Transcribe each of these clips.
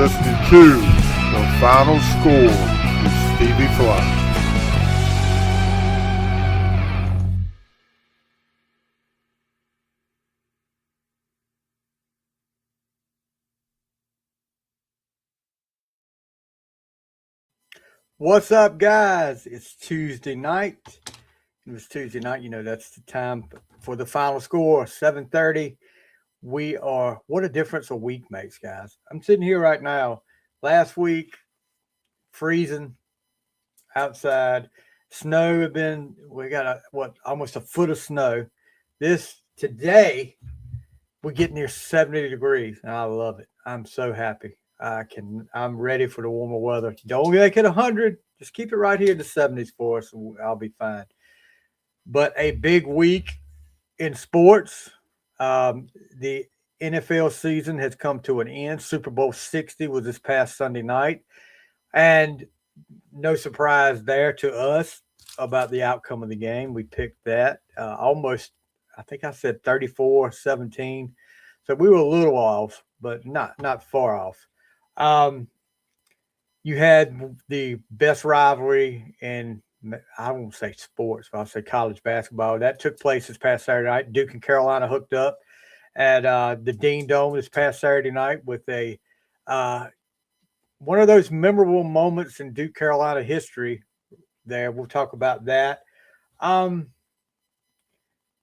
listening to The Final Score with Stevie Fly. What's up, guys? It's Tuesday night. It was Tuesday night. That's the time for The Final Score, 7:30. What a difference a week makes, guys. I'm sitting here right now. Last week, freezing outside. Snow we got almost a foot of snow. Today, we get near 70 degrees, and I love it. I'm so happy. I'm ready for the warmer weather. Don't make it 100. Just keep it right here in the 70s for us, and I'll be fine. But a big week in sports. The NFL season has come to an end. Super Bowl 60 was this past Sunday night. And no surprise there to us about the outcome of the game. We picked that almost, I think I said 34-17. So we were a little off, but not far off. You had the best rivalry in, I won't say sports, but I'll say college basketball. That took place this past Saturday night. Duke and Carolina hooked up at the Dean Dome this past Saturday night with one of those memorable moments in Duke Carolina history. There, we'll talk about that.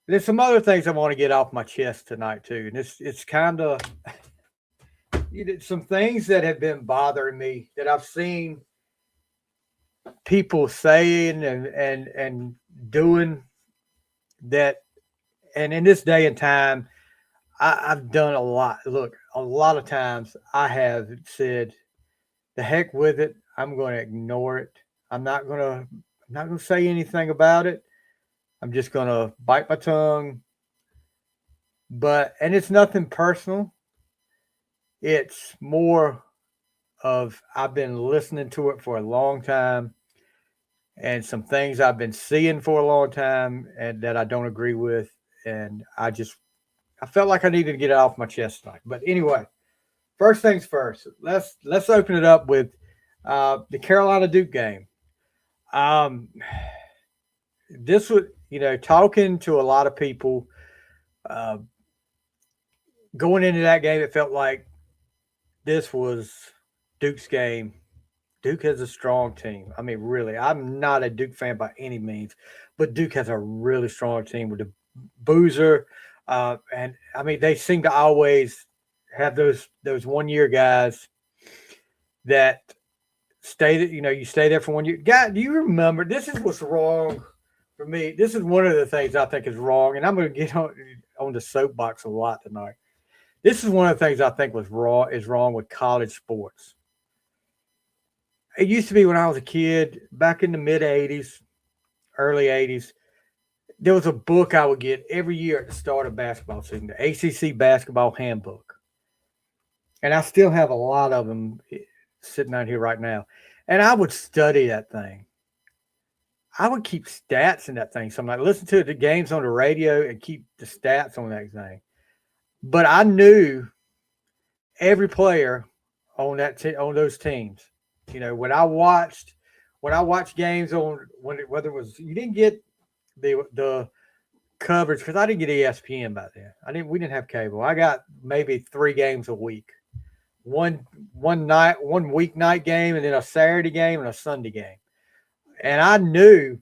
There's some other things I want to get off my chest tonight too, and it's kind of some things that have been bothering me that I've seen people saying and doing that. And in this day and time, I've done a lot. Look, a lot of times I have said, "The heck with it. I'm going to ignore it. I'm not going to say anything about it. I'm just going to bite my tongue." And it's nothing personal. It's more of I've been listening to it for a long time, and some things I've been seeing for a long time and that I don't agree with. And I felt like I needed to get it off my chest tonight. But anyway, first things first, let's open it up with the Carolina Duke game. This was, talking to a lot of people going into that game, it felt like this was Duke's game. Duke has a strong team. I mean, really, I'm not a Duke fan by any means, but Duke has a really strong team with the Boozer. And I mean, they seem to always have those 1 year guys that stay. You stay there for 1 year. God, do you remember? This is what's wrong for me. This is one of the things I think is wrong, and I'm going to get on the soapbox a lot tonight. This is one of the things I think is wrong with college sports. It used to be when I was a kid, back in the mid 80s, early 80s, there was a book I would get every year at the start of basketball season, the ACC Basketball Handbook. And I still have a lot of them sitting out here right now. And I would study that thing. I would keep stats in that thing. So I'm like, listen to the games on the radio and keep the stats on that thing. But I knew every player on on those teams. When I watched games whether it was, you didn't get the coverage because I didn't get ESPN back then. We didn't have cable. I got maybe 3 games a week. One weeknight game, and then a Saturday game and a Sunday game. And I knew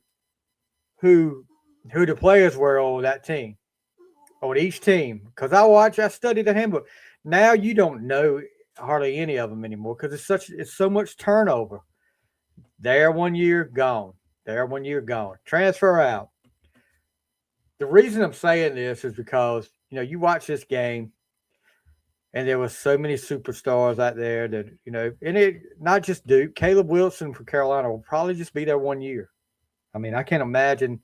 who the players were on that team, on each team, because I studied the handbook. Now you don't know hardly any of them anymore because it's so much turnover. There 1 year, gone. There 1 year, gone. Transfer out. The reason I'm saying this is because you watch this game, and there was so many superstars out there that and it not just Duke. Caleb Wilson for Carolina will probably just be there 1 year. I mean, I can't imagine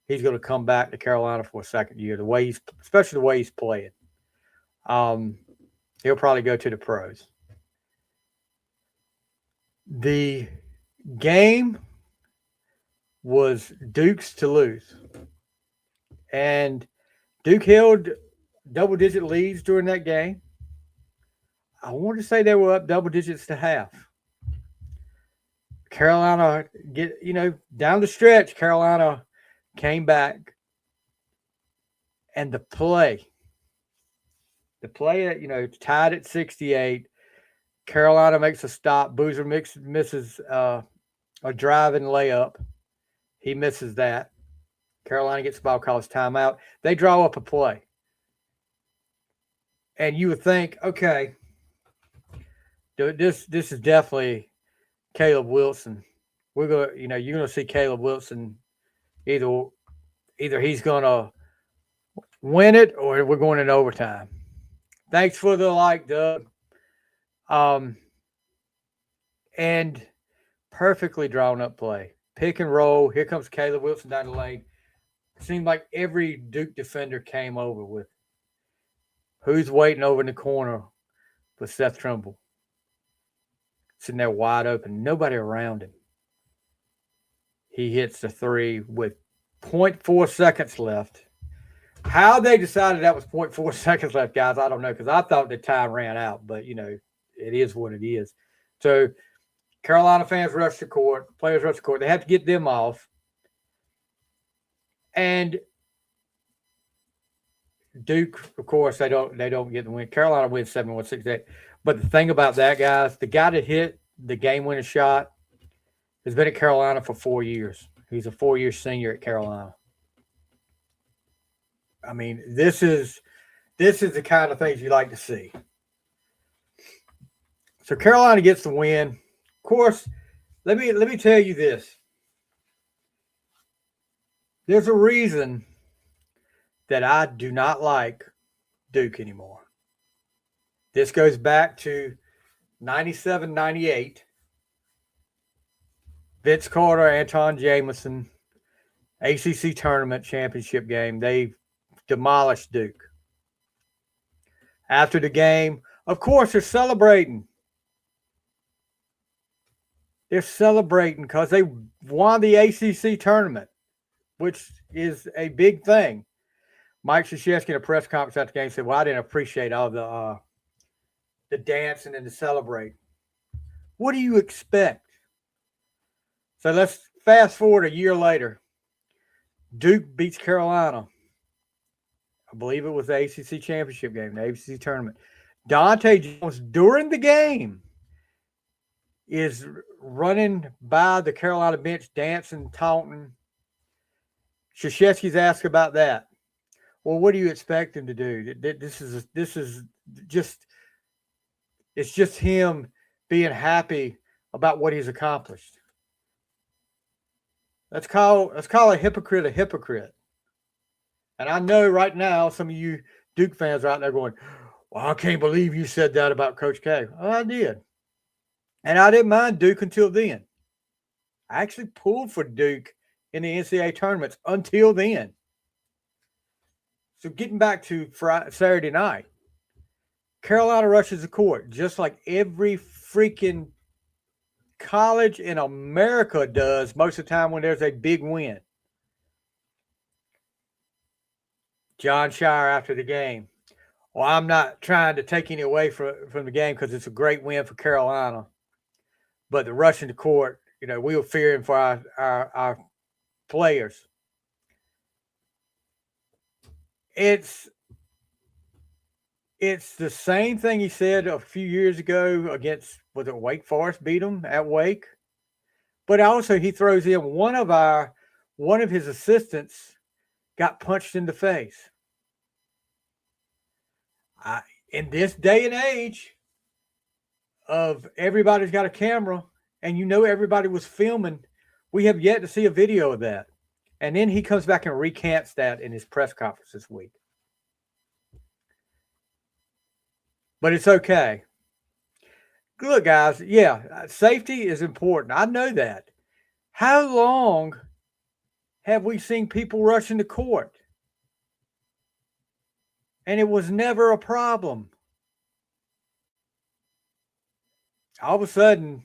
he's going to come back to Carolina for a second year. Especially the way he's playing. He'll probably go to the pros. The game was Duke's to lose. And Duke held double-digit leads during that game. I want to say they were up double digits to half. Carolina down the stretch, Carolina came back, and the play that, tied at 68. Carolina makes a stop. Boozer misses a driving layup. He misses that. Carolina gets the ball, calls timeout. They draw up a play. And you would think, okay, this is definitely Caleb Wilson. You're gonna see Caleb Wilson either he's gonna win it or we're going in overtime. Thanks for the like, Doug. And perfectly drawn up play. Pick and roll. Here comes Caleb Wilson down the lane. It seemed like every Duke defender came over with who's waiting over in the corner with Seth Trimble. Sitting there wide open. Nobody around him. He hits the three with 0.4 seconds left. How they decided that was 0.4 seconds left, guys, I don't know, because I thought the time ran out, but, it is what it is. So Carolina fans rush the court, players rush the court. They have to get them off. And Duke, of course, they don't get the win. Carolina wins 71-68. But the thing about that, guys, the guy that hit the game-winning shot has been at Carolina for 4 years. He's a 4-year senior at Carolina. I mean, this is the kind of things you like to see. So Carolina gets the win. Of course, let me tell you this. There's a reason that I do not like Duke anymore. This goes back to 97-98. Vince Carter, Anton Jamison, ACC tournament championship game. They demolished Duke. After the game, of course, they're celebrating. They're celebrating because they won the ACC tournament, which is a big thing. Mike Krzyzewski in a press conference after the game said, well, I didn't appreciate all the dancing and the celebrating. What do you expect? So let's fast forward a year later. Duke beats Carolina. I believe it was the ACC championship game, the ACC tournament. Dante Jones, during the game, is running by the Carolina bench, dancing, taunting. Krzyzewski's asked about that. Well, what do you expect him to do? This is just him being happy about what he's accomplished. Let's call a hypocrite. And I know right now some of you Duke fans are out there going, well, I can't believe you said that about Coach K. Well, I did. And I didn't mind Duke until then. I actually pulled for Duke in the NCAA tournaments until then. So getting back to Saturday night, Carolina rushes the court just like every freaking college in America does most of the time when there's a big win. John Shire after the game. Well, I'm not trying to take any away from the game because it's a great win for Carolina. But the rushing the court, we were fearing for our players. It's the same thing he said a few years ago against, was it Wake Forest beat them at Wake? But also he throws in one of his assistants got punched in the face. In this day and age of everybody's got a camera and everybody was filming, we have yet to see a video of that. And then he comes back and recants that in his press conference this week. But it's okay. Look, guys, safety is important. I know that. How long have we seen people rushing the court? And it was never a problem. All of a sudden,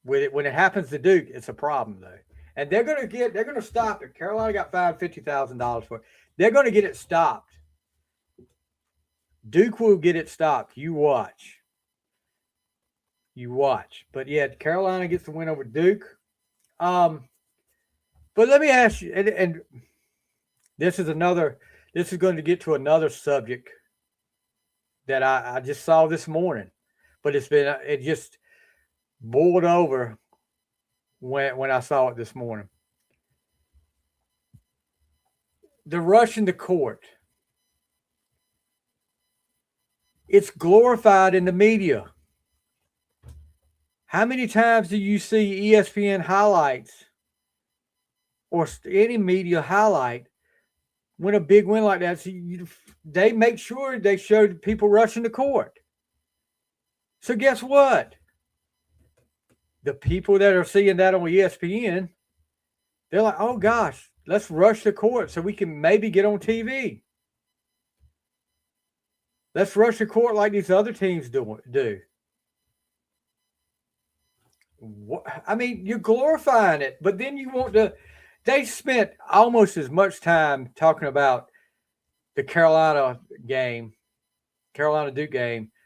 when it happens to Duke, it's a problem, though. And they're going to stop it. Carolina got fined $50,000 for it. They're going to get it stopped. Duke will get it stopped. You watch. you watch. But yeah, Carolina gets the win over Duke. But let me ask you, and this is another. This is going to get to another subject that I just saw this morning, but it just boiled over when I saw it this morning. The rush into court. It's glorified in the media. How many times do you see ESPN highlights or any media highlight when a big win like that? So they make sure they show people rushing to court. So guess what? The people that are seeing that on ESPN, they're like, oh gosh, let's rush to court so we can maybe get on TV. Let's rush to court like these other teams do. I mean, you're glorifying it, but then you want to. They spent almost as much time talking about the Carolina Duke game,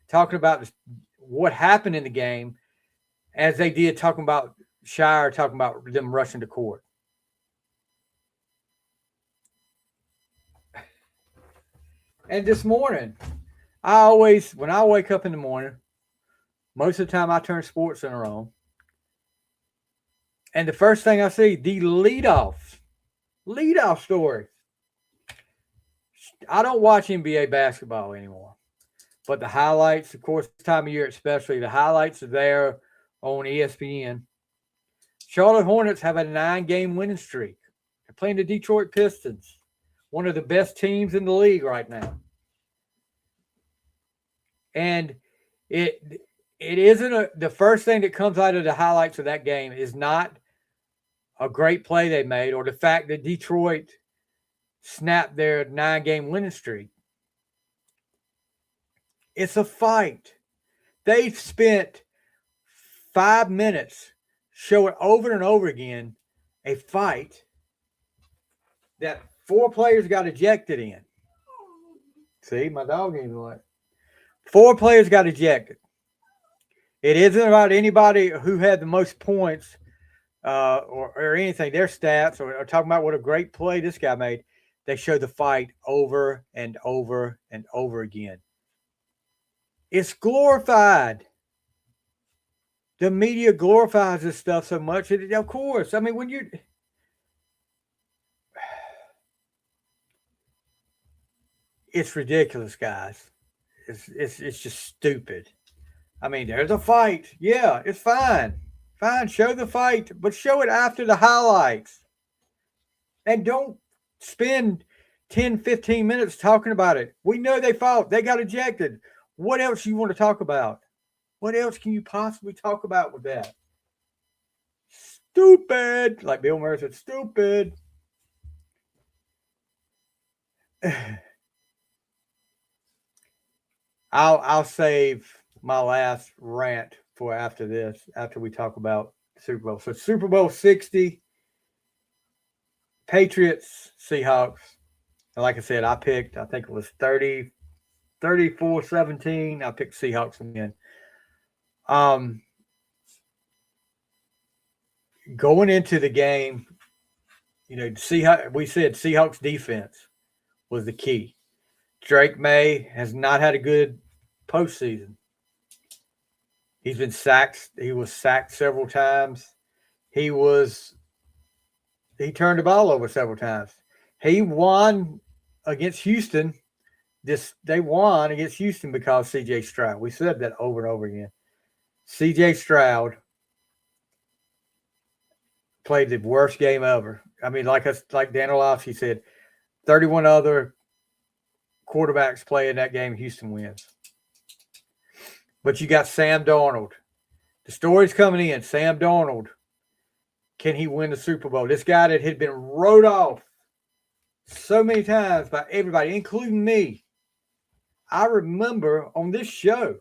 talking about what happened in the game, as they did talking about Shire, talking about them rushing to court. And this morning, when I wake up in the morning, most of the time I turn SportsCenter on. And the first thing I see, the leadoff story. I don't watch NBA basketball anymore. But the highlights, of course, this time of year especially, the highlights are there on ESPN. Charlotte Hornets have a 9-game winning streak. They're playing the Detroit Pistons, one of the best teams in the league right now. And it isn't the first thing that comes out of the highlights of that game is not a great play they made or the fact that Detroit snapped their 9-game winning streak. It's a fight. They've spent 5 minutes showing over and over again a fight that 4 players got ejected in. See, my dog ain't like 4 players got ejected. It isn't about anybody who had the most points or anything, their stats, or talking about what a great play this guy made. They show the fight over and over and over again. It's glorified. The media glorifies this stuff so much. Of course, I mean, when you it's ridiculous, guys. It's just stupid. I mean, there's a fight. Yeah, it's fine. Fine, show the fight, but show it after the highlights. And don't spend 10, 15 minutes talking about it. We know they fought. They got ejected. What else you want to talk about? What else can you possibly talk about with that? Stupid. Like Bill Murray said, stupid. I'll save my last rant for after this, after we talk about Super Bowl. So Super Bowl 60, Patriots, Seahawks. And like I said, I think it was 34-17. I picked Seahawks again. Going into the game, we said Seahawks defense was the key. Drake May has not had a good postseason. He's been sacked. He was sacked several times. He turned the ball over several times. He won against Houston. They won against Houston because C.J. Stroud. We said that over and over again. C.J. Stroud played the worst game ever. I mean, like Dan Orlovsky said, 31 other quarterbacks play in that game. Houston wins. But you got Sam Darnold. The story's coming in. Sam Darnold. Can he win the Super Bowl? This guy that had been wrote off so many times by everybody, including me. I remember on this show,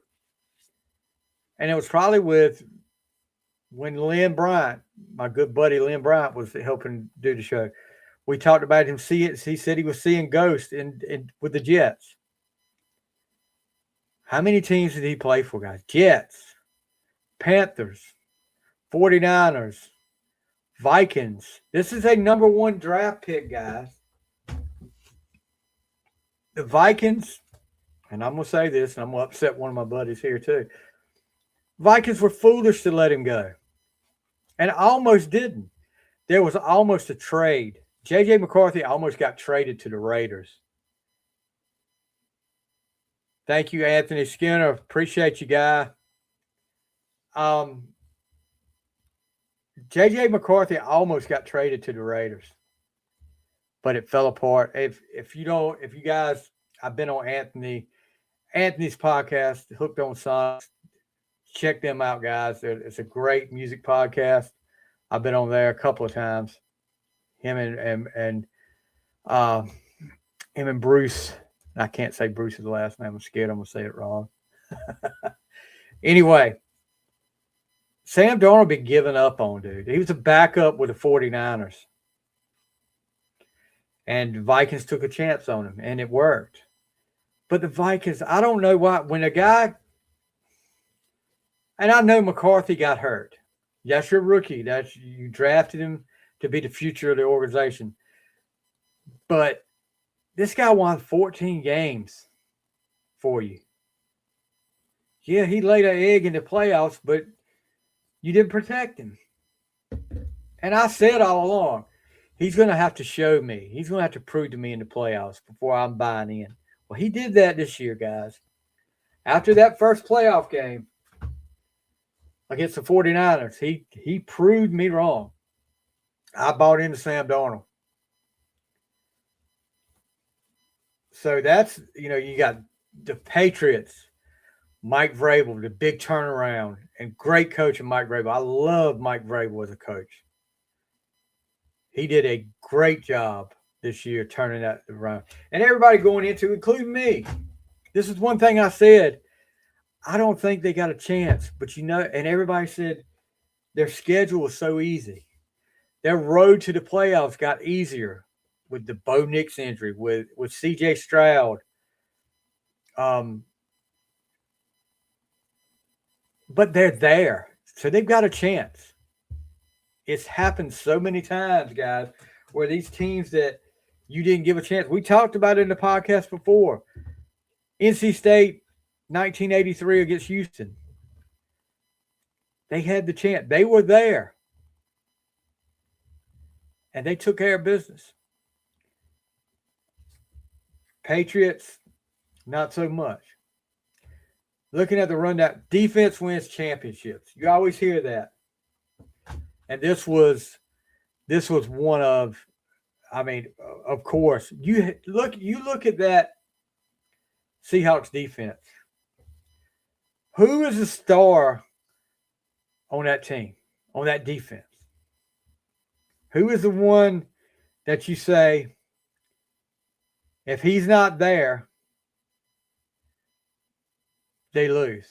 and it was probably when Lynn Bryant, my good buddy Lynn Bryant, was helping do the show. We talked about him seeing. He said he was seeing ghosts with the Jets. How many teams did he play for, guys? Jets, Panthers, 49ers, Vikings. This is a number 1 draft pick, guys. The Vikings, and I'm going to say this, and I'm going to upset one of my buddies here too. Vikings were foolish to let him go. And almost didn't. There was almost a trade. J.J. McCarthy almost got traded to the Raiders. Thank you, Anthony Skinner. Appreciate you, guy. J.J. McCarthy almost got traded to the Raiders, but it fell apart. If you guys, I've been on Anthony's podcast, Hooked on Songs. Check them out, guys. It's a great music podcast. I've been on there a couple of times. Him and Bruce. I can't say Bruce's last name. I'm scared I'm going to say it wrong. Anyway, Sam Darnold been giving up on, dude. He was a backup with the 49ers. And the Vikings took a chance on him, and it worked. But the Vikings, I don't know why. When a guy, and I know McCarthy got hurt. Yes, you're a rookie. You drafted him to be the future of the organization. But this guy won 14 games for you. Yeah, he laid an egg in the playoffs, but you didn't protect him. And I said all along, he's going to have to show me. He's going to have to prove to me in the playoffs before I'm buying in. Well, he did that this year, guys. After that first playoff game against the 49ers, he proved me wrong. I bought into Sam Darnold. So that's, you got the Patriots, Mike Vrabel, the big turnaround, and great coach of Mike Vrabel. I love Mike Vrabel as a coach. He did a great job this year turning that around. And everybody going into, including me, this is one thing I said. I don't think they got a chance. But, and everybody said their schedule was so easy. Their road to the playoffs got easier with the Bo Nix injury, with C.J. Stroud. But they're there. So they've got a chance. It's happened so many times, guys, where these teams that you didn't give a chance. We talked about it in the podcast before. NC State, 1983 against Houston. They had the chance. They were there. And they took care of business. Patriots, not so much. Looking at the rundown, defense wins championships. You always hear that. And this was one of, of course, you look at that Seahawks defense. Who is the star on that team, on that defense? Who is the one that you say, if he's not there, they lose?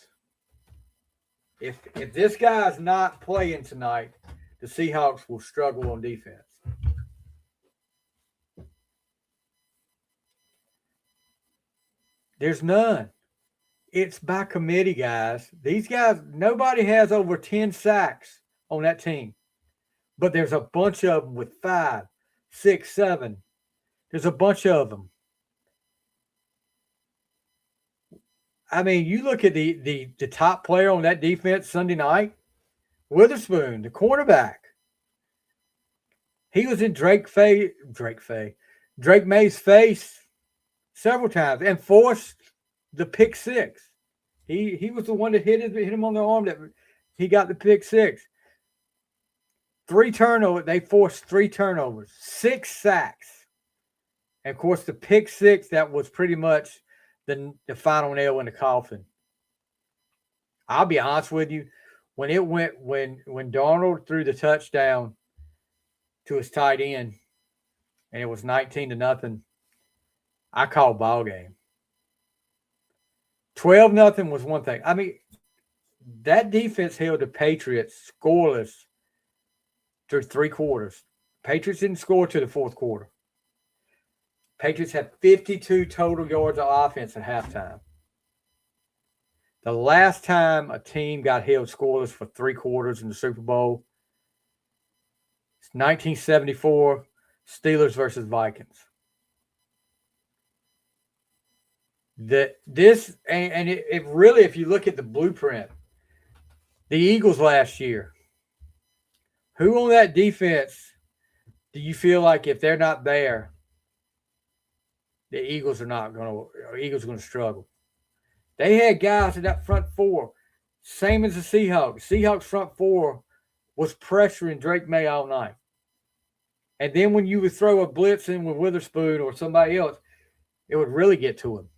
If this guy's not playing tonight, the Seahawks will struggle on defense. There's none. It's by committee, guys. These guys, nobody has over 10 sacks on that team. But there's a bunch of them with 5, 6, 7. There's a bunch of them. You look at the top player on that defense Sunday night, Witherspoon, the cornerback. He was in Drake May's face several times and forced the pick 6. He was the one that hit him on the arm that he got the pick 6. 3 turnovers. They forced 3 turnovers, 6 sacks. And of course, the pick 6, that was pretty much the final nail in the coffin. I'll be honest with you. When Darnold threw the touchdown to his tight end and it was 19-0, I called ball game. 12-0 was one thing. That defense held the Patriots scoreless through 3 quarters. Patriots didn't score to the 4th quarter. Patriots had 52 total yards of offense at halftime. The last time a team got held scoreless for 3 quarters in the Super Bowl, it's 1974, Steelers versus Vikings. It really, if you look at the blueprint, the Eagles last year, who on that defense do you feel like if they're not there, the Eagles are going to struggle? They had guys in that front four, same as the Seahawks. Seahawks front four was pressuring Drake May all night. And then when you would throw a blitz in with Witherspoon or somebody else, it would really get to him.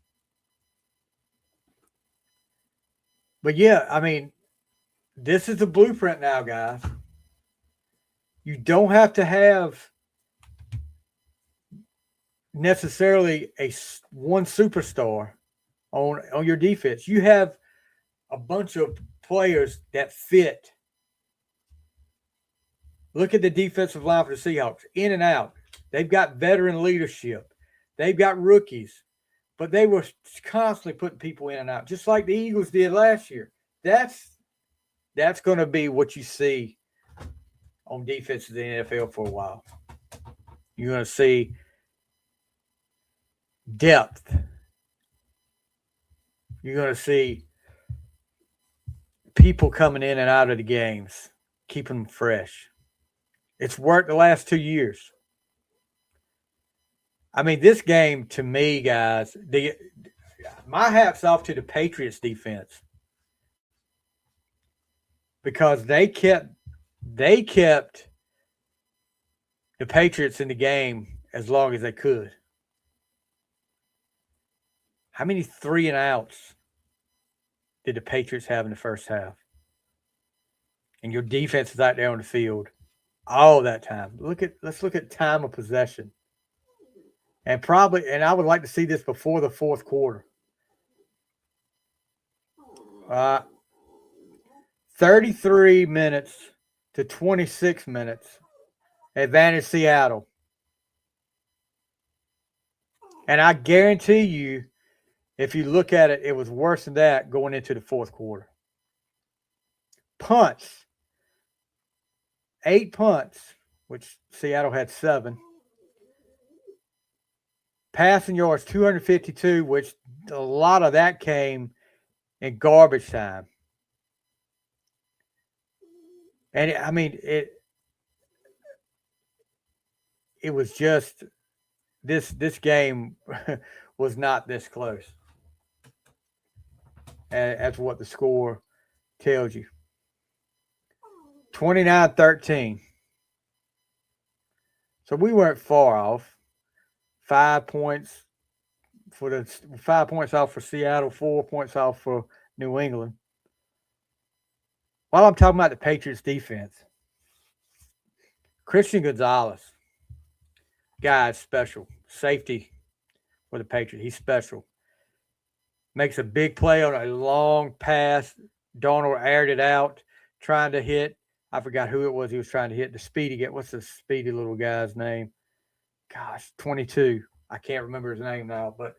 But yeah, I mean, this is the blueprint now, guys. You don't have to have necessarily one superstar on your defense. You have a bunch of players that fit. Look at the defensive line for the Seahawks, in and out. They've got veteran leadership. They've got rookies, but they were constantly putting people in and out, just like the Eagles did last year. That's going to be what you see on defense in the NFL for a while. You're going to see depth. You're going to see people coming in and out of the games, keeping them fresh. It's worked the last 2 years. I mean, this game, to me, guys, my hat's off to the Patriots defense, because they kept the Patriots in the game as long as they could. How many 3 and outs did the Patriots have in the first half? And your defense is out there on the field all that time. Let's look at time of possession. And I would like to see this before the fourth quarter. 33 minutes to 26 minutes. Advantage Seattle. And I guarantee you, if you look at it, it was worse than that going into the fourth quarter. Punts. 8 punts, which Seattle had 7. Passing yards, 252, which a lot of that came in garbage time. And it was just this game was not this close. And that's what the score tells you. 29-13. So we weren't far off. 5 points off for Seattle, 4 points off for New England. While I'm talking about the Patriots defense, Christian Gonzalez, guy is special. Safety for the Patriots. He's special. Makes a big play on a long pass. Darnold aired it out, trying to hit. I forgot who it was he was trying to hit. The speedy guy. What's the speedy little guy's name? Gosh, 22. I can't remember his name now, but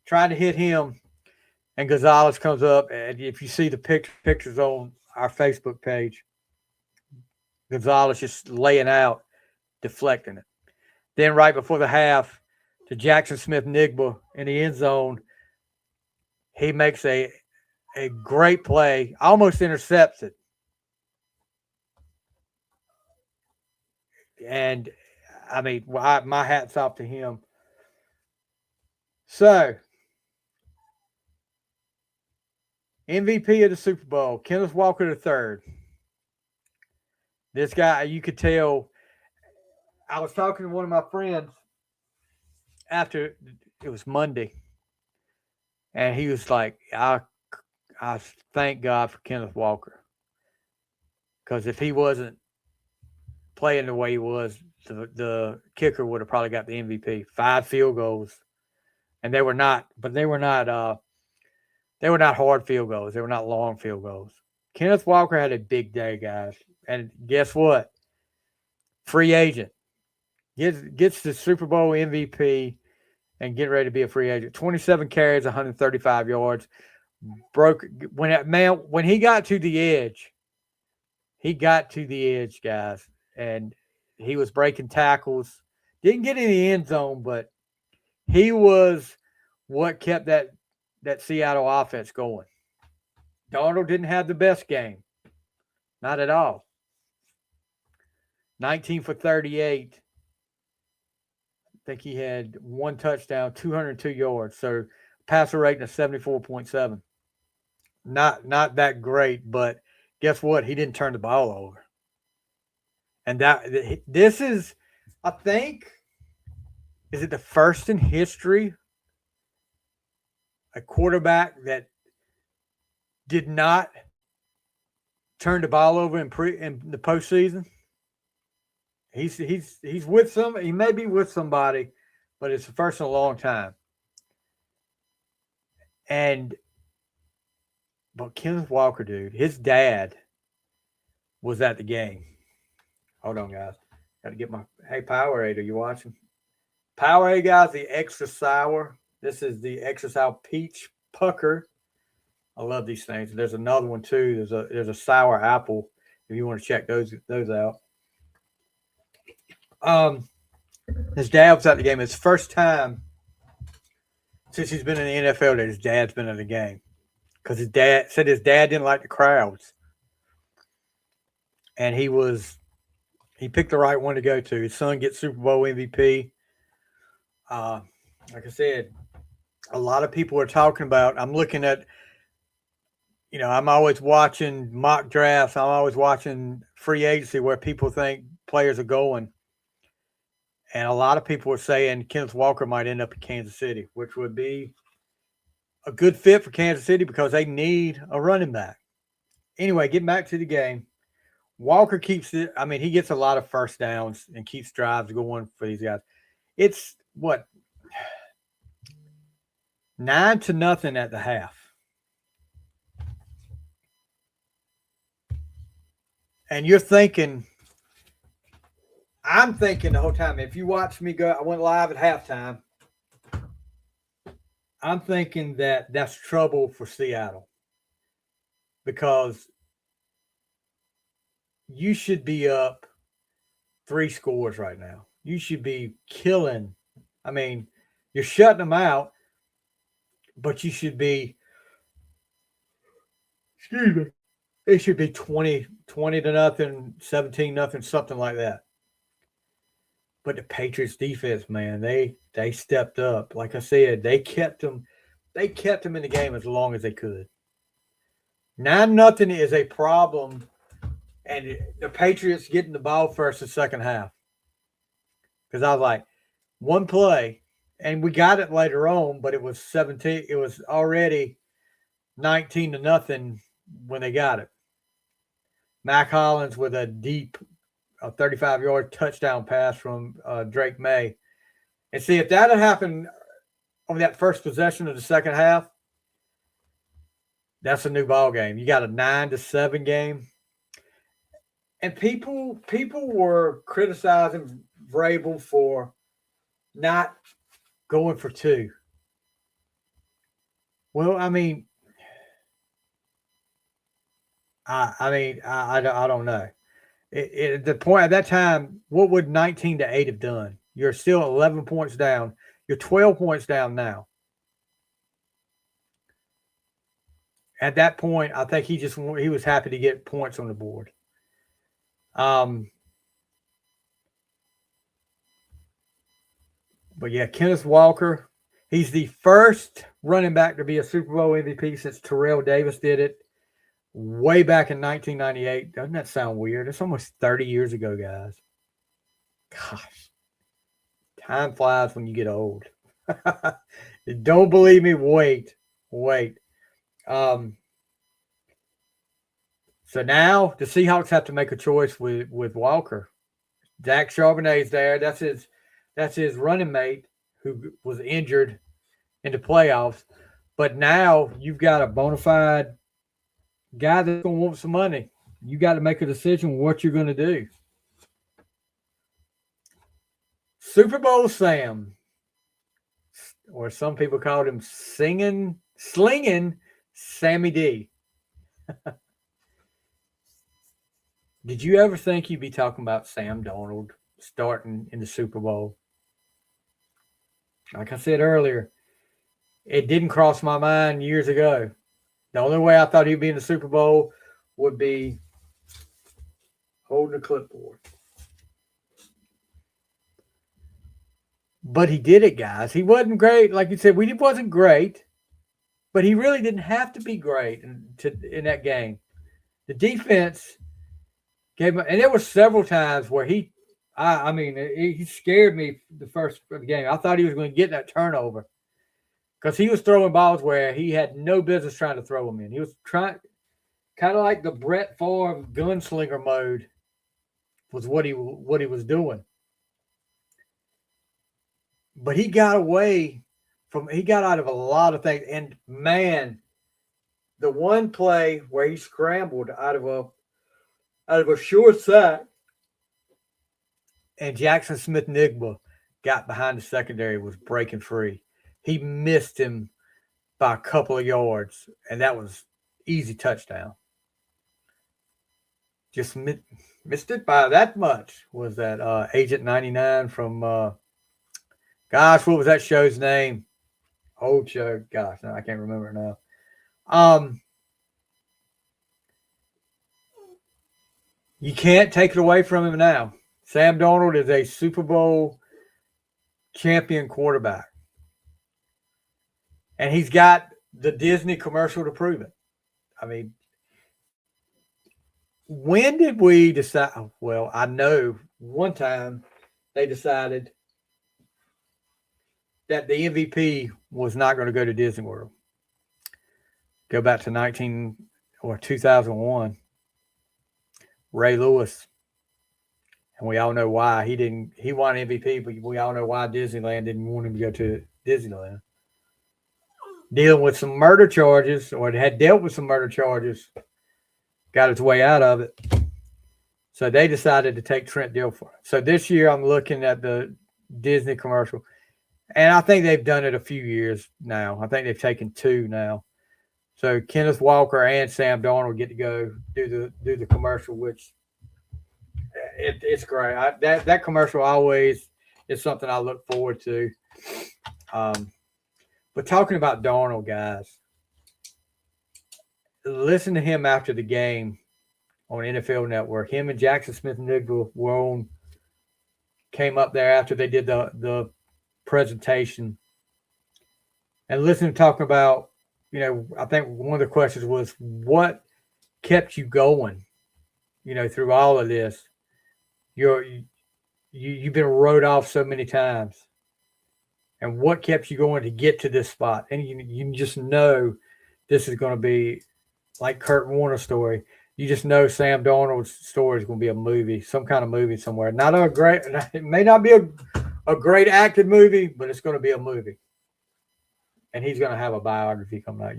trying to hit him. And Gonzalez comes up. And if you see the pictures on our Facebook page, Gonzalez just laying out, deflecting it. Then right before the half, to Jackson Smith-Njigba in the end zone, he makes a great play, almost intercepts it. And, I mean, my hat's off to him. So, MVP of the Super Bowl, Kenneth Walker III. This guy, you could tell. I was talking to one of my friends after it was Monday, and he was like, I thank God for Kenneth Walker, because if he wasn't playing the way he was, the kicker would have probably got the MVP. 5 field goals, and they were not hard field goals. They were not long field goals. Kenneth Walker had a big day, guys, and guess what? Free agent. Gets the Super Bowl MVP and getting ready to be a free agent. 27 carries, 135 yards. broke when he got to the edge. He got to the edge, guys, and he was breaking tackles. Didn't get in the end zone, but he was what kept that Seattle offense going. Darnold didn't have the best game, not at all. 19 for 38. I think he had one touchdown, 202 yards. So passer rating of 74.7. Not that great, but guess what? He didn't turn the ball over. And this is, I think, is it the first in history a quarterback that did not turn the ball over in the postseason? He's with he may be with somebody, but it's the first in a long time. But Kenneth Walker, dude, his dad was at the game. Hold on, guys. Got to get hey, Powerade, are you watching? Powerade, guys, the extra sour. This is the extra sour peach pucker. I love these things. There's another one too. There's a sour apple if you want to check those out. His dad was at the game. It's the first time since he's been in the NFL that his dad's been at the game. Because his dad said his dad didn't like the crowds. And he picked the right one to go to. His son gets Super Bowl MVP. Like I said, a lot of people are talking about, I'm looking at, I'm always watching mock drafts. I'm always watching free agency where people think players are going. And a lot of people are saying Kenneth Walker might end up in Kansas City, which would be a good fit for Kansas City because they need a running back. Anyway, getting back to the game, Walker keeps it. I mean, he gets a lot of first downs and keeps drives going for these guys. It's 9-0 at the half. And you're thinking, I'm thinking the whole time, if you watch me go, I went live at halftime. I'm thinking that's trouble for Seattle because you should be up 3 scores right now. You should be killing. I mean, you're shutting them out, but you should be, it should be 20-0, 17-0, something like that. But the Patriots defense, man, they stepped up. Like I said, they kept them in the game as long as they could. 9-0 is a problem, and the Patriots getting the ball first the second half. Because I was like, one play, and we got it later on, but it was 17. It was already 19-0 when they got it. Mac Hollins with a deep 35-yard touchdown pass from Drake May. And see, if that had happened on that first possession of the second half, that's a new ball game. You got a 9-7 game. And people were criticizing Vrabel for not going for 2. Well, I mean, I don't know. At the point at that time, what would 19-8 have done? You're still 11 points down. You're 12 points down now. At that point, I think he was happy to get points on the board. But yeah, Kenneth Walker, he's the first running back to be a Super Bowl MVP since Terrell Davis did it way back in 1998. Doesn't that sound weird? It's almost 30 years ago, guys. Gosh, time flies when you get old. Don't believe me? Wait. So now the Seahawks have to make a choice with Walker. Zach Charbonnet's there. That's his running mate who was injured in the playoffs. But now you've got a bona fide guy that's going to want some money. You got to make a decision what you're going to do. Super Bowl Sam, or some people called him slinging Sammy D. Did you ever think you'd be talking about Sam Darnold starting in the Super Bowl? Like I said earlier, it didn't cross my mind years ago. The only way I thought he'd be in the Super Bowl would be holding a clipboard. But he did it, guys. He wasn't great. Like you said, he wasn't great, but he really didn't have to be great in that game. The defense gave him, and there were several times where he scared me the first of the game. I thought he was going to get that turnover because he was throwing balls where he had no business trying to throw them in. He was trying, kind of like the Brett Favre gunslinger mode was what he was doing. But he got out of a lot of things. And man, the one play where he scrambled out of a short sack, and Jackson Smith-Njigba got behind the secondary, was breaking free. He missed him by a couple of yards, and that was easy touchdown. Just missed it by that much. Was that Agent 99 from gosh, what was that show's name? Old show. Gosh, no, I can't remember it now. You can't take it away from him now. Sam Darnold is a Super Bowl champion quarterback. And he's got the Disney commercial to prove it. I mean, when did we decide? Well, I know one time they decided that the MVP was not going to go to Disney World. Go back to 2001. Ray Lewis. And we all know why. He won MVP, but we all know why Disneyland didn't want him to go to Disneyland. Dealing with some murder charges, or had dealt with some murder charges, got his way out of it. So they decided to take Trent Dilfer. So this year I'm looking at the Disney commercial. And I think they've done it a few years now. I think they've taken 2 now. So Kenneth Walker and Sam Darnold get to go do the commercial, which it's great. That commercial always is something I look forward to. But talking about Darnold, guys, listen to him after the game on NFL Network. Him and Jackson Smith-Njigba came up there after they did the presentation, and listen to talking about, I think one of the questions was, what kept you going, through all of this? You've been rode off so many times, and what kept you going to get to this spot? And you just know this is going to be like Kurt Warner's story. You just know Sam Darnold's story is going to be a movie, some kind of movie somewhere. It may not be a great acted movie, but it's going to be a movie. And he's going to have a biography coming out,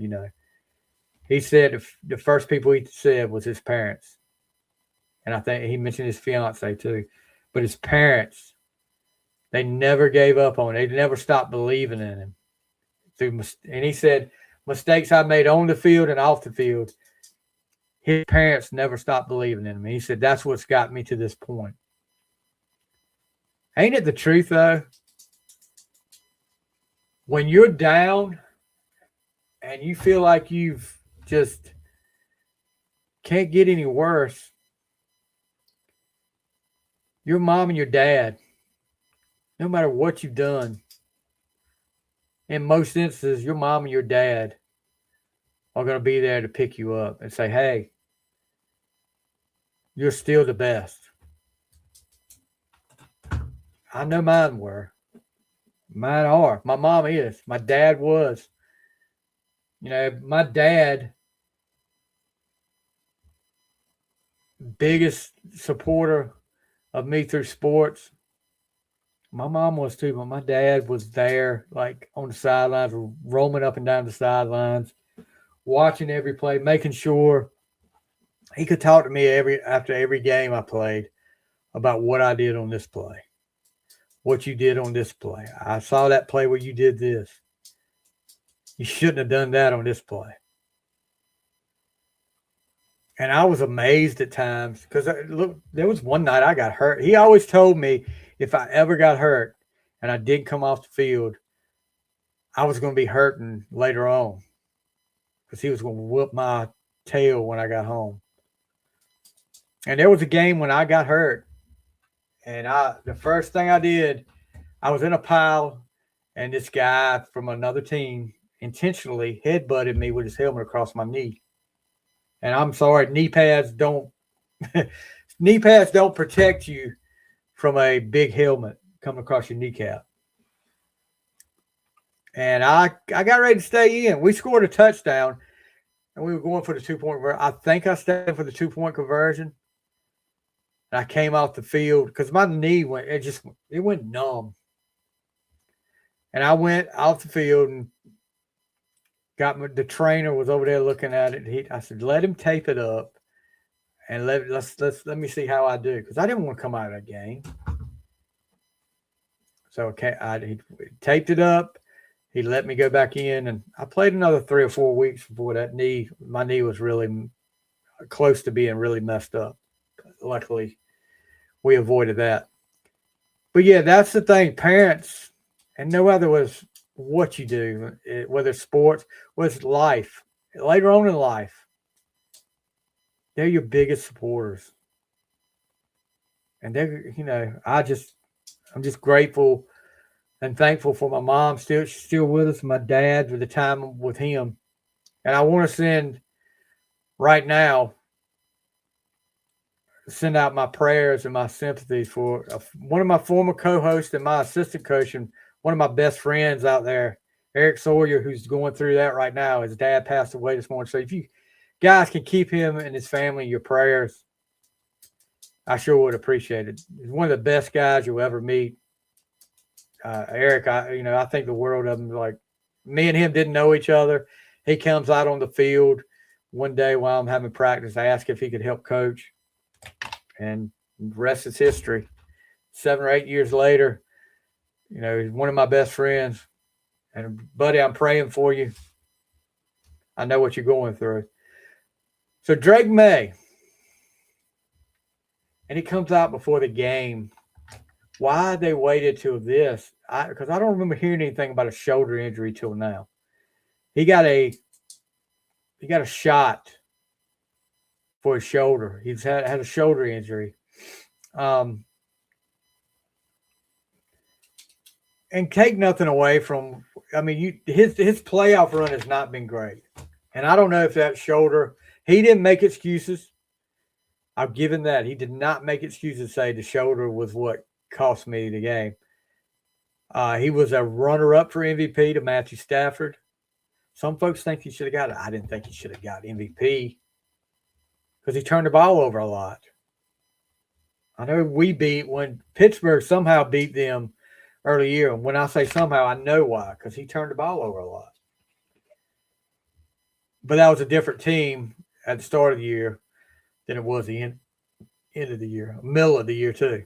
He said the first people he said was his parents. And I think he mentioned his fiance too. But his parents, they never gave up on him. They never stopped believing in him. And he said, mistakes I made on the field and off the field, his parents never stopped believing in him. And he said, that's what's got me to this point. Ain't it the truth, though? When you're down and you feel like you've just can't get any worse, your mom and your dad, no matter what you've done, in most instances, your mom and your dad are going to be there to pick you up and say, hey, you're still the best. I know mine were. Mine are. My mom is. My dad was. My dad, biggest supporter of me through sports. My mom was too, but my dad was there, like on the sidelines, roaming up and down the sidelines, watching every play, making sure he could talk to me after every game I played about what I did on this play. What you did on this play. I saw that play where you did this. You shouldn't have done that on this play. And I was amazed at times because look, there was one night I got hurt. He always told me if I ever got hurt and I didn't come off the field, I was going to be hurting later on because he was going to whoop my tail when I got home. And there was a game when I got hurt, and the first thing I did, I was in a pile, and this guy from another team intentionally headbutted me with his helmet across my knee. And I'm sorry, knee pads don't protect you from a big helmet coming across your kneecap. And I got ready to stay in. We scored a touchdown, and we were going for the 2-point conversion. I think I stayed for the 2-point conversion. And I came off the field because my knee went numb. And I went off the field and the trainer was over there looking at it. I said, let him tape it up and let me see how I do, because I didn't want to come out of that game. So he taped it up. He let me go back in, and I played another 3 or 4 weeks before my knee was really close to being really messed up. Luckily, we avoided that. But yeah, that's the thing. Parents, and no matter what you do, whether it's sports, whether it's life, later on in life, they're your biggest supporters. And I'm just grateful and thankful for my mom. She's still with us, my dad, for the time with him. And I want to send out my prayers and my sympathies for one of my former co-hosts and my assistant coach and one of my best friends out there, Eric Sawyer, who's going through that right now. His dad passed away this morning. So if you guys can keep him and his family in your prayers, I sure would appreciate it. He's one of the best guys you'll ever meet. Eric, I think the world of him. Like, me and him didn't know each other. He comes out on the field one day while I'm having practice. I asked if he could help coach, and the rest is history. 7 or 8 years later, he's one of my best friends. And buddy, I'm praying for you. I know what you're going through. So Drake Maye, and he comes out before the game. Why they waited till this? Because I don't remember hearing anything about a shoulder injury till now. He got a shot for his shoulder. He's had a shoulder injury. And take nothing away from, his playoff run has not been great. And I don't know if that shoulder, he didn't make excuses. I've given that. He did not make excuses to say the shoulder was what cost me the game. He was a runner-up for MVP to Matthew Stafford. Some folks think he should have got it. I didn't think he should have got MVP because he turned the ball over a lot. I know when Pittsburgh somehow beat them early year. And when I say somehow, I know why, because he turned the ball over a lot. But that was a different team at the start of the year than it was the end of the year, middle of the year too.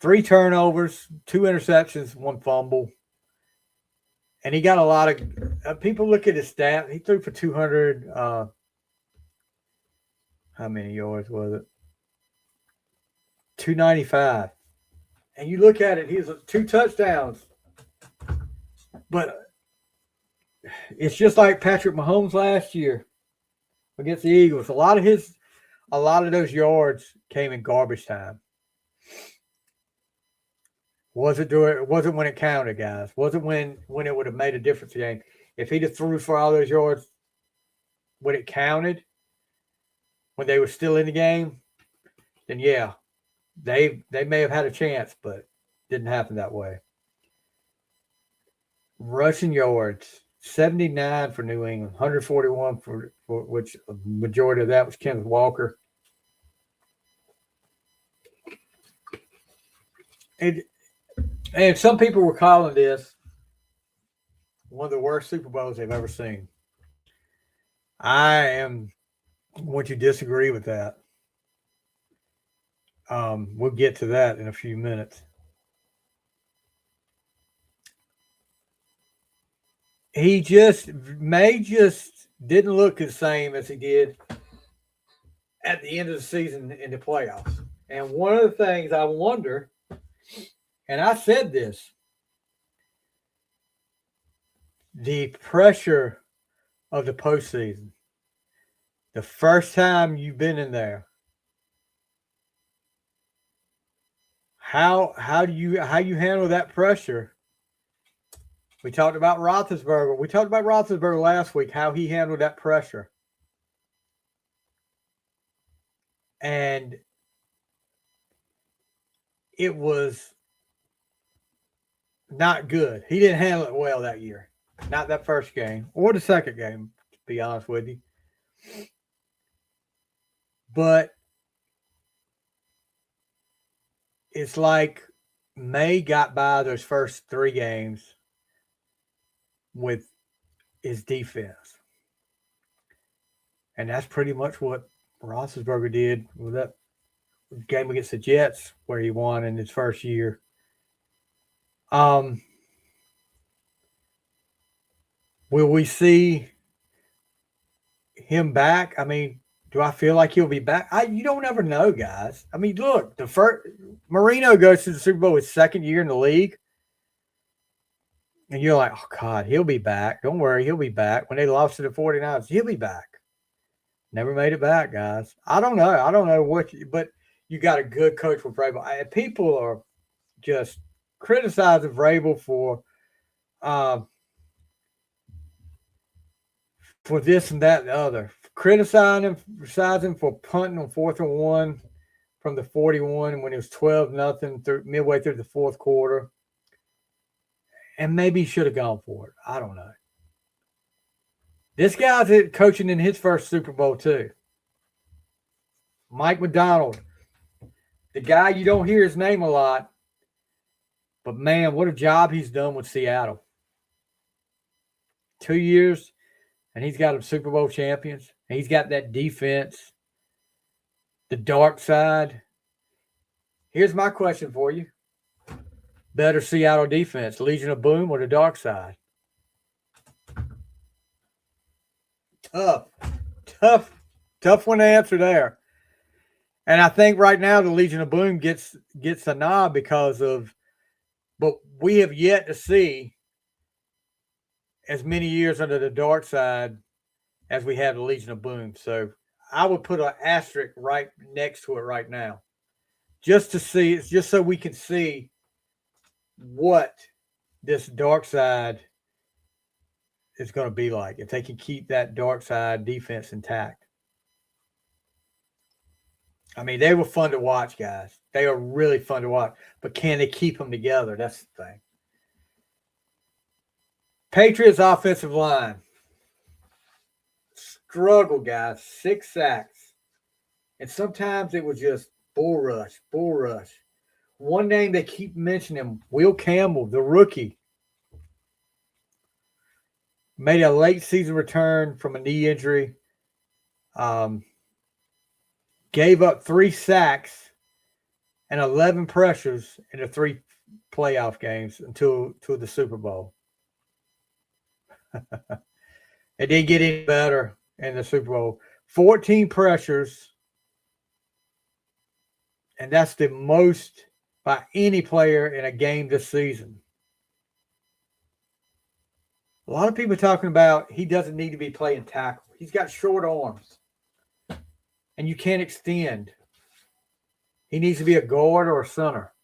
3 turnovers, 2 interceptions, 1 fumble. And he got a lot of people look at his stat. He threw for 200. How many yards was it? 295. And you look at it, he has 2 touchdowns. But it's just like Patrick Mahomes last year against the Eagles. A lot of those yards came in garbage time. Wasn't when it counted, guys. Wasn't when it would have made a difference in the game. If he'd have threw for all those yards when it counted, when they were still in the game, then yeah, they may have had a chance, but didn't happen that way. Rushing yards, 79 for New England, 141 for which a majority of that was Kenneth Walker. And some people were calling this one of the worst Super Bowls they've ever seen. I want to disagree with that. We'll get to that in a few minutes. May just didn't look the same as he did at the end of the season in the playoffs. And one of the things I wonder, and I said this, the pressure of the postseason. The first time you've been in there, how you handle that pressure? We talked about Roethlisberger. We talked about Roethlisberger last week, how he handled that pressure. And it was not good. He didn't handle it well that year. Not that first game or the second game, to be honest with you. But it's like May got by those first 3 games with his defense. And that's pretty much what Roethlisberger did with that game against the Jets where he won in his first year. Will we see him back? I mean, do I feel like he'll be back? You don't ever know, guys. I mean, look, the first Marino goes to the Super Bowl his second year in the league. And you're like, oh, God, he'll be back. Don't worry, he'll be back. When they lost to the 49ers, he'll be back. Never made it back, guys. I don't know. But you got a good coach with Vrabel. People are just criticizing Vrabel for this and that and the other. Criticizing him for punting on 4th and 1 from the 41 when it was 12-0 midway through the fourth quarter. And maybe he should have gone for it. I don't know. This guy's coaching in his first Super Bowl too. Mike Macdonald. The guy, you don't hear his name a lot. But man, what a job he's done with Seattle. 2 years, and he's got them Super Bowl champions. He's got that defense. The dark side. Here's my question for you. Better Seattle defense, Legion of Boom or the dark side? Tough one to answer there. And I think right now the Legion of Boom gets a nod because of, but we have yet to see as many years under the dark side as we have the Legion of Boom. So I would put an asterisk right next to it right now, just to see, it's just so we can see what this dark side is going to be like if they can keep that dark side defense intact. I mean, they were fun to watch, guys. They are really fun to watch. But can they keep them together? That's the thing. Patriots offensive line. Struggle, guys. 6 sacks. And sometimes it was just bull rush. One name they keep mentioning, Will Campbell, the rookie. Made a late season return from a knee injury. Gave up 3 sacks and 11 pressures in the 3 playoff games until the Super Bowl. It didn't get any better in the Super Bowl. 14 pressures, and that's the most by any player in a game this season. A lot of people talking about he doesn't need to be playing tackle. He's got short arms, and you can't extend. He needs to be a guard or a center.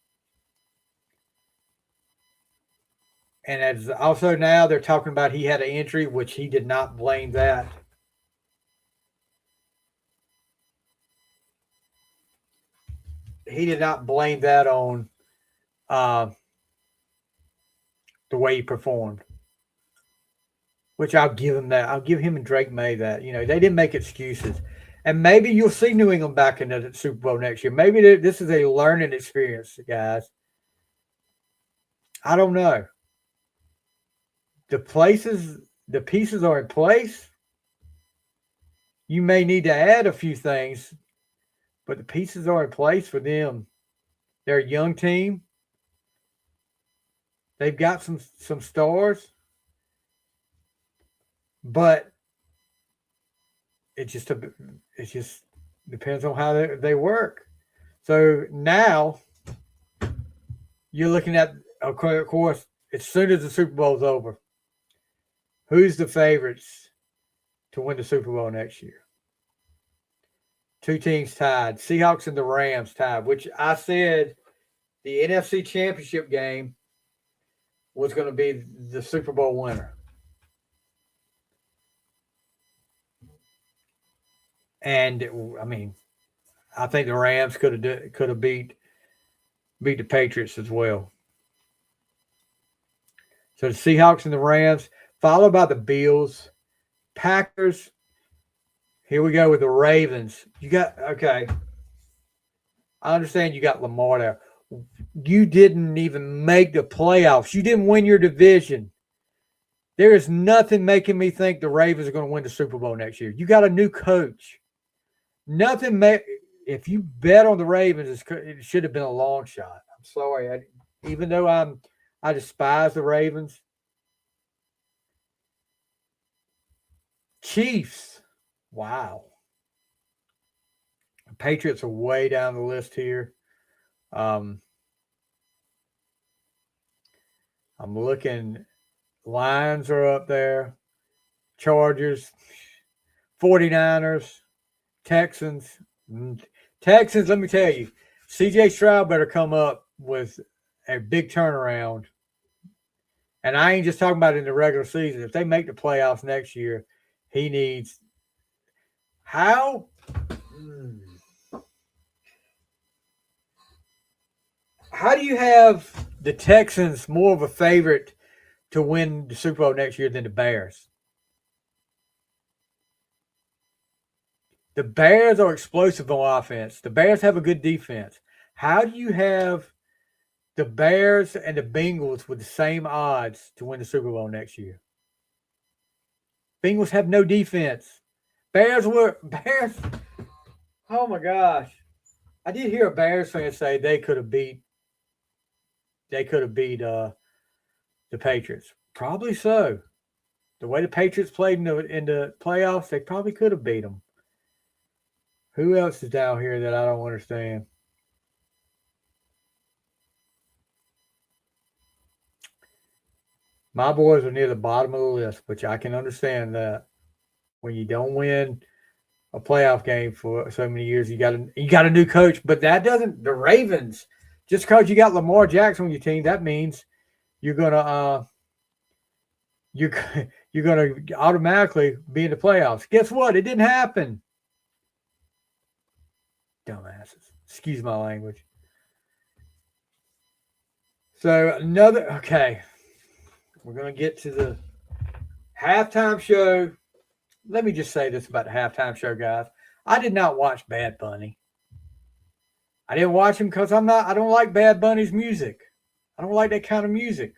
And as also now they're talking about he had an injury, which he did not blame that. He did not blame that on the way he performed, which I'll give him that. I'll give him and Drake May that. You know, they didn't make excuses. And maybe you'll see New England back in the Super Bowl next year. Maybe this is a learning experience, guys. I don't know. The pieces are in place. You may need to add a few things, but the pieces are in place for them. They're a young team. They've got some stars. but it just depends on how they work. So now you're looking at, of course, as soon as the Super Bowl's over, who's the favorites to win the Super Bowl next year? Two teams tied. Seahawks and the Rams tied, which I said the NFC Championship game was going to be the Super Bowl winner. And I mean, I think the Rams could have beat the Patriots as well. So the Seahawks and the Rams, followed by the Bills, Packers. Here we go with the Ravens. Okay. I understand you got Lamar there. You didn't even make the playoffs. You didn't win your division. There is nothing making me think the Ravens are going to win the Super Bowl next year. You got a new coach. If you bet on the Ravens, it should have been a long shot. I'm sorry. Even though I despise the Ravens. Chiefs. Wow. The Patriots are way down the list here. I'm looking. Lions are up there. Chargers. 49ers. Texans. Texans, let me tell you, C.J. Stroud better come up with a big turnaround. And I ain't just talking about it in the regular season. If they make the playoffs next year, he needs – how do you have the Texans more of a favorite to win the Super Bowl next year than the Bears? The Bears are explosive on offense. The Bears have a good defense. How do you have the Bears and the Bengals with the same odds to win the Super Bowl next year? Bengals have no defense. Bears. Oh my gosh. I did hear a Bears fan say they could have beat the Patriots. Probably so. The way the Patriots played in the playoffs, they probably could have beat them. Who else is down here that I don't understand? My boys are near the bottom of the list, which I can understand that. When you don't win a playoff game for so many years, you got a new coach. But that doesn't. The Ravens, just because you got Lamar Jackson on your team, that means you're gonna automatically be in the playoffs. Guess what? It didn't happen. Dumbasses. Excuse my language. So okay. We're going to get to the halftime show. Let me just say this about the halftime show, guys. I did not watch Bad Bunny. I didn't watch him because I don't like Bad Bunny's music. I don't like that kind of music.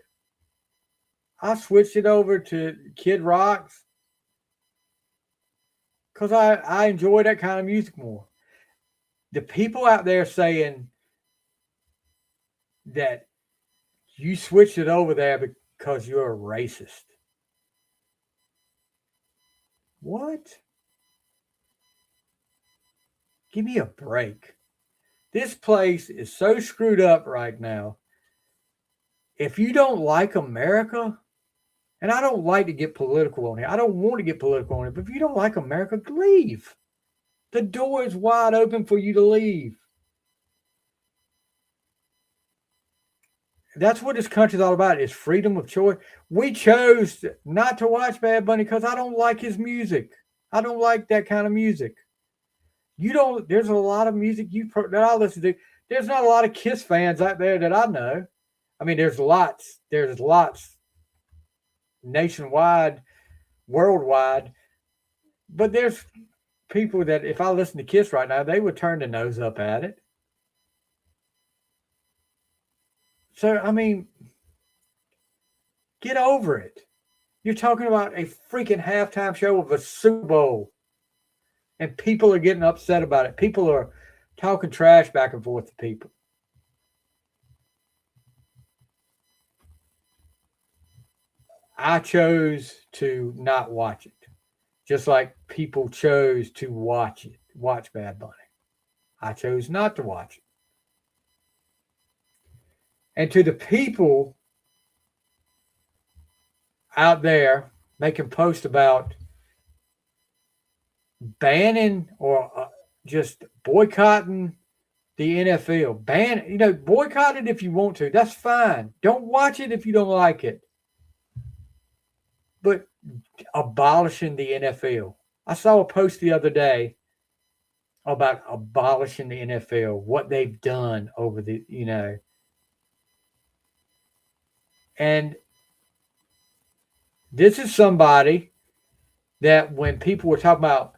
I switched it over to Kid Rock's because I enjoy that kind of music more. The people out there saying that you switched it over there because you're a racist. What? Give me a break. This place is so screwed up right now. If you don't like America, and I don't like to get political on here. I don't want to get political on it, but if you don't like America, leave. The door is wide open for you to leave. That's what this country's all about, is freedom of choice. We chose not to watch Bad Bunny because I don't like his music. I don't like that kind of music. There's a lot of music that I listen to. There's not a lot of Kiss fans out there that I know. I mean, there's lots nationwide, worldwide, but there's people that if I listen to Kiss right now, they would turn their nose up at it. So, I mean, get over it. You're talking about a freaking halftime show of a Super Bowl, and people are getting upset about it. People are talking trash back and forth to people. I chose to not watch it. Just like people chose to watch Bad Bunny. I chose not to watch it. And to the people out there making posts about banning or just boycotting the NFL, boycott it if you want to. That's fine. Don't watch it if you don't like it. But abolishing the NFL. I saw a post the other day about abolishing the NFL, what they've done over and this is somebody that when people were talking about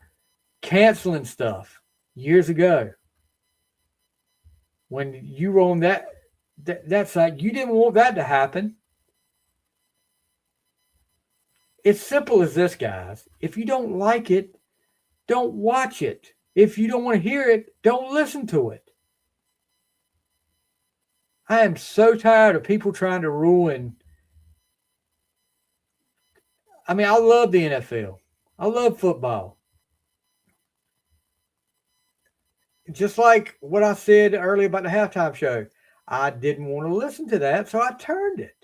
canceling stuff years ago, when you were on that side, you didn't want that to happen. It's simple as this, guys. If you don't like it, don't watch it. If you don't want to hear it, don't listen to it. I am so tired of people trying to ruin. I mean, I love the NFL. I love football. Just like what I said earlier about the halftime show. I didn't want to listen to that, so I turned it.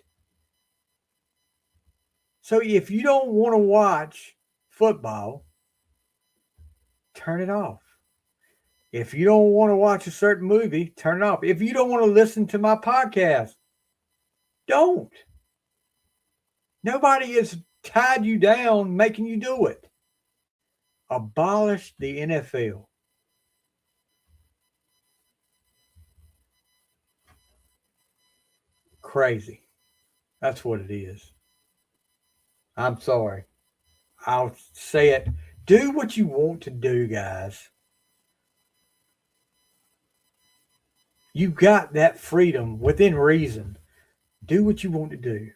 So if you don't want to watch football, turn it off. If you don't want to watch a certain movie, turn it off. If you don't want to listen to my podcast, don't. Nobody has tied you down making you do it. Abolish the NFL. Crazy. That's what it is. I'm sorry. I'll say it. Do what you want to do, guys. You got that freedom within reason. Do what you want to do.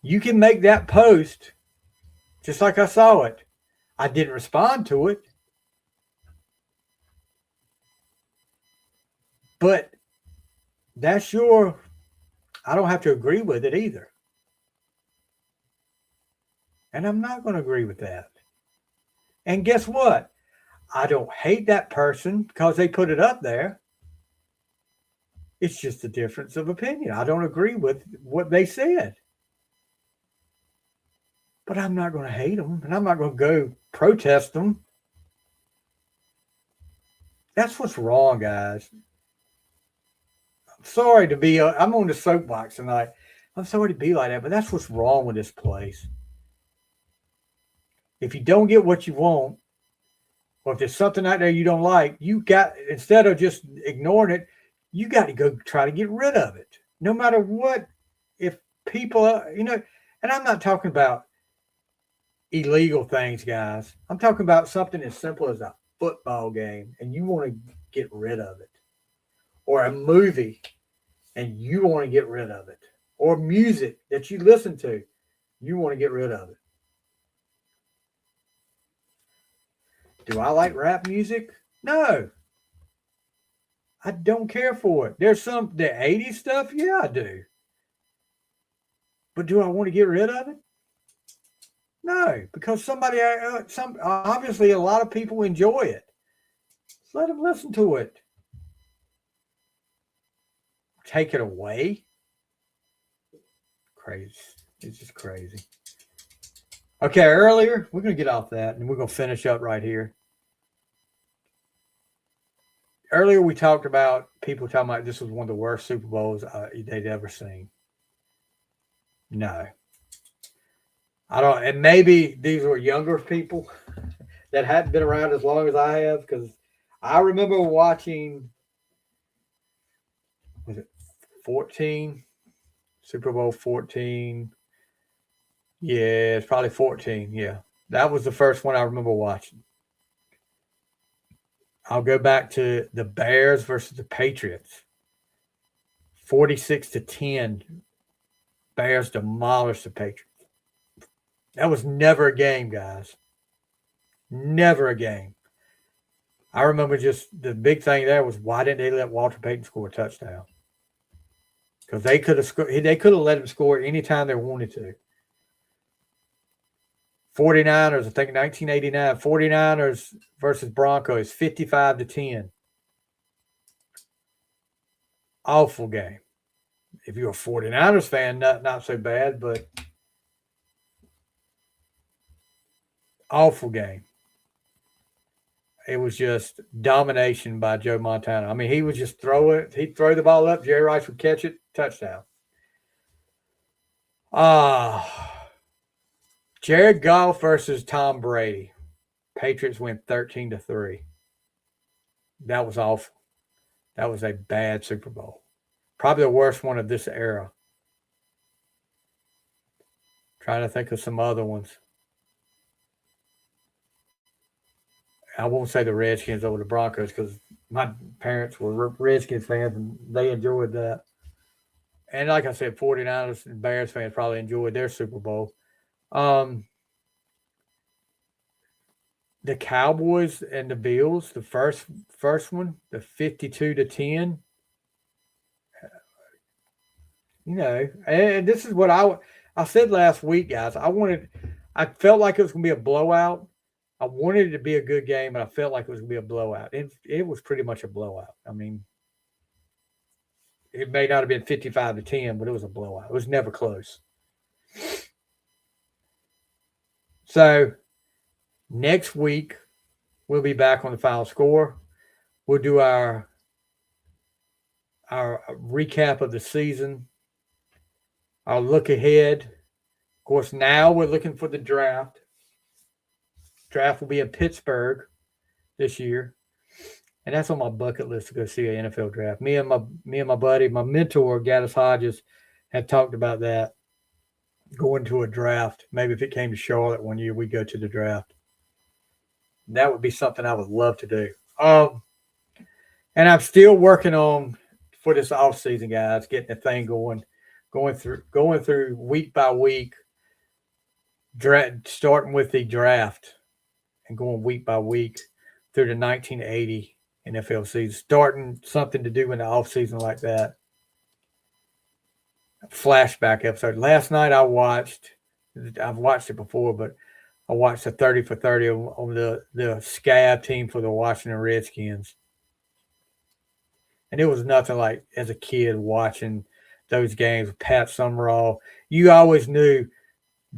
You can make that post just like I saw it. I didn't respond to it. But that's I don't have to agree with it either. And I'm not going to agree with that. And guess what? I don't hate that person because they put it up there. It's just a difference of opinion. I don't agree with what they said. But I'm not going to hate them, and I'm not going to go protest them. That's what's wrong, guys. I'm sorry to be, I'm on the soapbox tonight. I'm sorry to be like that, but that's what's wrong with this place. If you don't get what you want, or if there's something out there you don't like, instead of just ignoring it, you got to go try to get rid of it. No matter what, if people, and I'm not talking about illegal things, guys. I'm talking about something as simple as a football game and you want to get rid of it. Or a movie and you want to get rid of it. Or music that you listen to, you want to get rid of it. Do I like rap music? No. I don't care for it. There's the 80s stuff, yeah, I do. But do I want to get rid of it? No, because obviously a lot of people enjoy it. Let them listen to it. Take it away? Crazy. It's just crazy. Okay, earlier, we're going to get off that and we're going to finish up right here. Earlier, we talked about people talking about this was one of the worst Super Bowls they'd ever seen. No. I don't, and maybe these were younger people that hadn't been around as long as I have, because I remember watching, was it 14? Super Bowl 14. Yeah, it's probably 14. Yeah. That was the first one I remember watching. I'll go back to the Bears versus the Patriots. 46-10. Bears demolished the Patriots. That was never a game, guys. Never a game. I remember just the big thing there was, why didn't they let Walter Payton score a touchdown? Because they could have let him score anytime they wanted to. 49ers, I think 1989, 49ers versus Broncos, 55-10. Awful game. If you're a 49ers fan, not so bad, but awful game. It was just domination by Joe Montana. I mean, he would just throw it. He'd throw the ball up. Jerry Rice would catch it. Touchdown. Jared Goff versus Tom Brady. Patriots win 13-3. That was awful. That was a bad Super Bowl. Probably the worst one of this era. Trying to think of some other ones. I won't say the Redskins over the Broncos because my parents were Redskins fans and they enjoyed that. And like I said, 49ers and Bears fans probably enjoyed their Super Bowl. The Cowboys and the Bills, the first one, the 52-10. You know, and this is what I said last week, guys. I felt like it was going to be a blowout. I wanted it to be a good game, but I felt like it was going to be a blowout. It was pretty much a blowout. I mean, it may not have been 55-10, but it was a blowout. It was never close. So next week, we'll be back on the final score. We'll do our recap of the season, our look ahead. Of course, now we're looking for the draft. Draft will be in Pittsburgh this year. And that's on my bucket list to go see an NFL draft. Me and my buddy, my mentor, Gaddis Hodges, have talked about that. Going to a draft. Maybe if it came to Charlotte one year, we'd go to the draft. That would be something I would love to do. And I'm still working on for this off season, guys, getting the thing going through week by week, starting with the draft and going week by week through the 1980 NFL season, starting something to do in the off season like that. A flashback episode. Last night I've watched it before, but I watched a 30 for 30 on the Scab team for the Washington Redskins. And it was nothing like as a kid watching those games with Pat Summerall. You always knew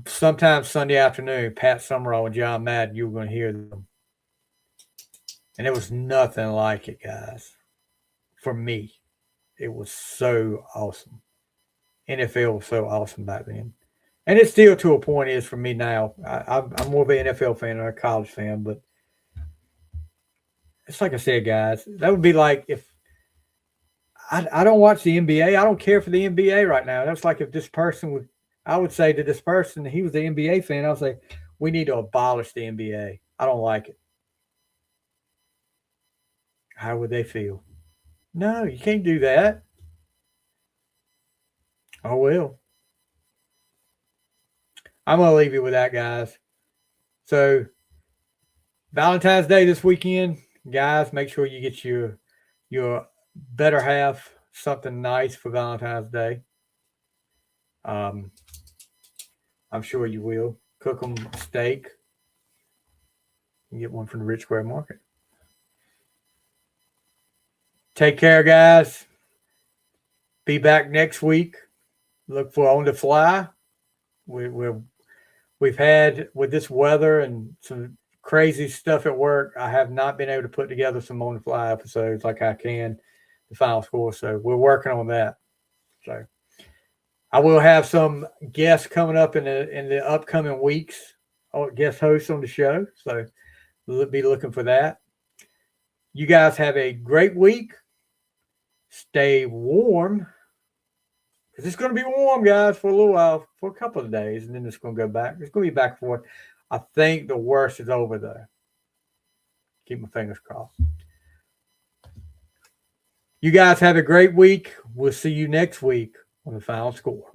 sometime Sunday afternoon, Pat Summerall and John Madden, you were going to hear them. And it was nothing like it, guys. For me, it was so awesome. NFL was so awesome back then. And it still, to a point, is for me now. I'm more of an NFL fan than a college fan, but it's like I said, guys. That would be like if I don't watch the NBA. I don't care for the NBA right now. That's like if this person would, I would say to this person, he was the NBA fan, I would say, we need to abolish the NBA. I don't like it. How would they feel? No, you can't do that. Oh, well. I'm going to leave you with that, guys. So, Valentine's Day this weekend. Guys, make sure you get your better half something nice for Valentine's Day. I'm sure you will. Cook them steak. You get one from the Rich Square Market. Take care, guys. Be back next week. Look for On the Fly. We've had, with this weather and some crazy stuff at work, I have not been able to put together some On the Fly episodes like I can, the final score. So we're working on that. So I will have some guests coming up in the upcoming weeks, guest hosts on the show. So we'll be looking for that. You guys have a great week. Stay warm. Because it's going to be warm, guys, for a little while, for a couple of days, and then it's going to go back. It's going to be back and forth. I think the worst is over, though. Keep my fingers crossed. You guys have a great week. We'll see you next week on the final score.